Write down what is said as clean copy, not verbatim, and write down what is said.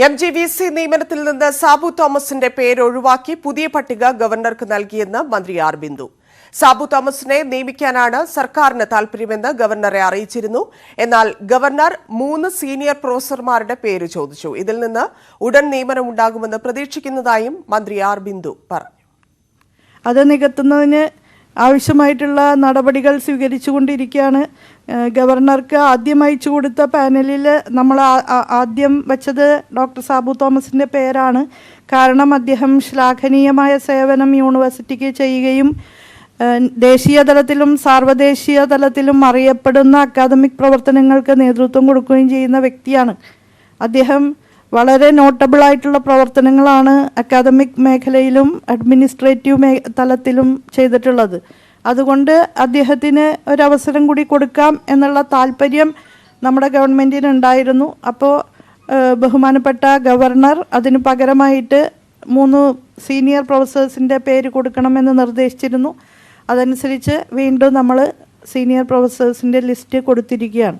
MGVC നിയമനത്തിൽ നിന്ന് സാബു തോമസിന്റെ പേര് ഒഴിവാക്കി പുതിയ പട്ടിക ഗവർണർക്ക് നൽകിയെന്ന് മന്ത്രി ആർ ബിന്ദു. സാബു തോമസിനെ നിയമിക്കാനാണ് സർക്കാരിന് താൽപര്യമെന്ന് ഗവർണറെ അറിയിച്ചിരുന്നു. എന്നാൽ ഗവർണർ 3 സീനിയർ പ്രൊഫസർമാരുടെ പേര് ചോദിച്ചു. ഇതിൽ നിന്ന് ഉടൻ നിയമനമുണ്ടാകുമെന്ന് പ്രതീക്ഷിക്കുന്നതായും മന്ത്രി ആർ ബിന്ദു പറഞ്ഞു. അത് നികത്തുന്നതിന് ആവശ്യമായിട്ടുള്ള നടപടികൾ സ്വീകരിച്ചുകൊണ്ടിരിക്കുകയാണ്. ഗവർണർക്ക് ആദ്യം അയച്ചു കൊടുത്ത പാനലിൽ നമ്മൾ ആദ്യം വെച്ചത് ഡോക്ടർ സാബു തോമസിൻ്റെ പേരാണ്. കാരണം അദ്ദേഹം ശ്ലാഘനീയമായ സേവനം യൂണിവേഴ്സിറ്റിക്ക് ചെയ്യുകയും ദേശീയ തലത്തിലും സാർവദേശീയ തലത്തിലും അറിയപ്പെടുന്ന അക്കാദമിക് പ്രവർത്തനങ്ങൾക്ക് നേതൃത്വം കൊടുക്കുകയും ചെയ്യുന്ന വ്യക്തിയാണ്. അദ്ദേഹം വളരെ നോട്ടബിളായിട്ടുള്ള പ്രവർത്തനങ്ങളാണ് അക്കാദമിക് മേഖലയിലും അഡ്മിനിസ്ട്രേറ്റീവ് തലത്തിലും ചെയ്തിട്ടുള്ളത്. അതുകൊണ്ട് അദ്ദേഹത്തിന് ഒരവസരം കൂടി കൊടുക്കാം എന്നുള്ള താല്പര്യം നമ്മുടെ ഗവൺമെൻറ്റിന് ഉണ്ടായിരുന്നു. അപ്പോൾ ബഹുമാനപ്പെട്ട ഗവർണർ അതിന് പകരമായിട്ട് 3 സീനിയർ പ്രൊഫസേഴ്സിൻ്റെ പേര് കൊടുക്കണമെന്ന് നിർദ്ദേശിച്ചിരുന്നു. അതനുസരിച്ച് വീണ്ടും നമ്മൾ സീനിയർ പ്രൊഫസേഴ്സിൻ്റെ ലിസ്റ്റ് കൊടുത്തിരിക്കുകയാണ്.